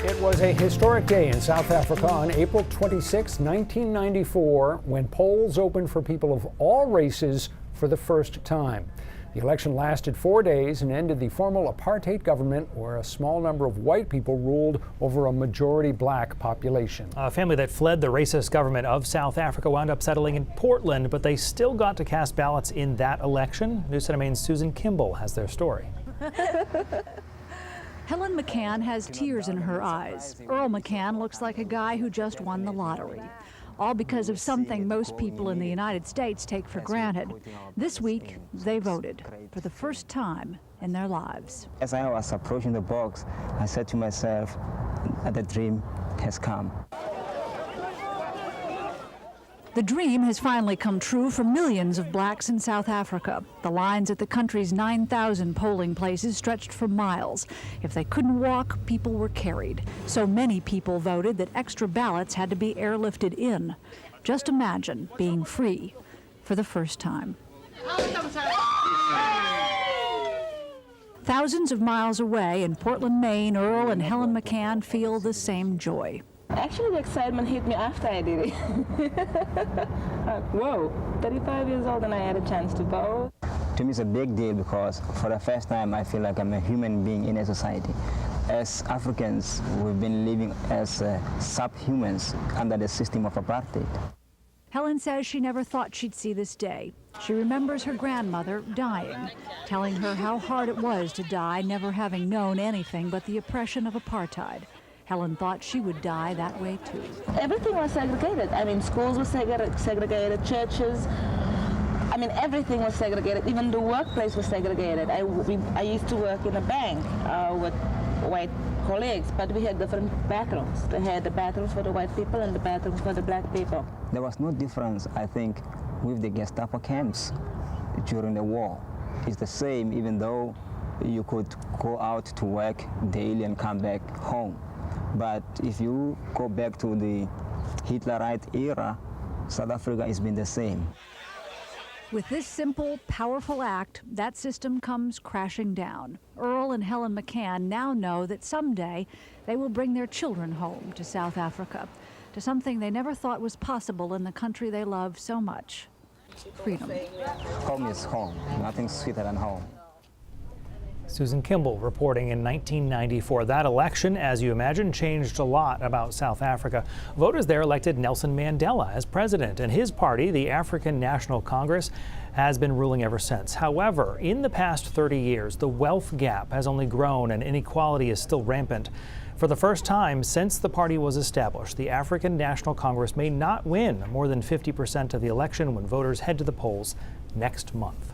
It was a historic day in South Africa on April 26, 1994, when polls opened for people of all races for the first time. The election lasted 4 days and ended the formal apartheid government, where a small number of white people ruled over a majority black population. A family that fled the racist government of South Africa wound up settling in Portland, but they still got to cast ballots in that election. News Center Maine's Susan Kimball has their story. Helen McCann has tears in her eyes. Earl McCann looks like a guy who just won the lottery. All because of something most people in the United States take for granted. This week, they voted for the first time in their lives. As I was approaching the box, I said to myself, the dream has come. The dream has finally come true for millions of blacks in South Africa. The lines at the country's 9,000 polling places stretched for miles. If they couldn't walk, people were carried. So many people voted that extra ballots had to be airlifted in. Just imagine being free for the first time. Thousands of miles away in Portland, Maine, Earl and Helen McCann feel the same joy. Actually, the excitement hit me after I did it. Whoa, 35 years old and I had a chance to vote. To me, it's a big deal because for the first time, I feel like I'm a human being in a society. As Africans, we've been living as subhumans under the system of apartheid. Helen says she never thought she'd see this day. She remembers her grandmother dying, telling her how hard it was to die, never having known anything but the oppression of apartheid. Helen thought she would die that way too. Everything was segregated. I mean, schools were segregated, churches. I mean, everything was segregated. Even the workplace was segregated. I used to work in a bank with white colleagues, but we had different bathrooms. They had the bathrooms for the white people and the bathrooms for the black people. There was no difference, I think, with the Gestapo camps during the war. It's the same, even though you could go out to work daily and come back home. But if you go back to the Hitlerite era, South Africa has been the same. With this simple, powerful act, that system comes crashing down. Earl and Helen McCann now know that someday they will bring their children home to South Africa, to something they never thought was possible in the country they love so much: freedom. Home is home. Nothing sweeter than home. Susan Kimball reporting in 1994. That election, as you imagine, changed a lot about South Africa. Voters there elected Nelson Mandela as president, and his party, the African National Congress, has been ruling ever since. However, in the past 30 years, the wealth gap has only grown and inequality is still rampant. For the first time since the party was established, the African National Congress may not win more than 50% of the election when voters head to the polls next month.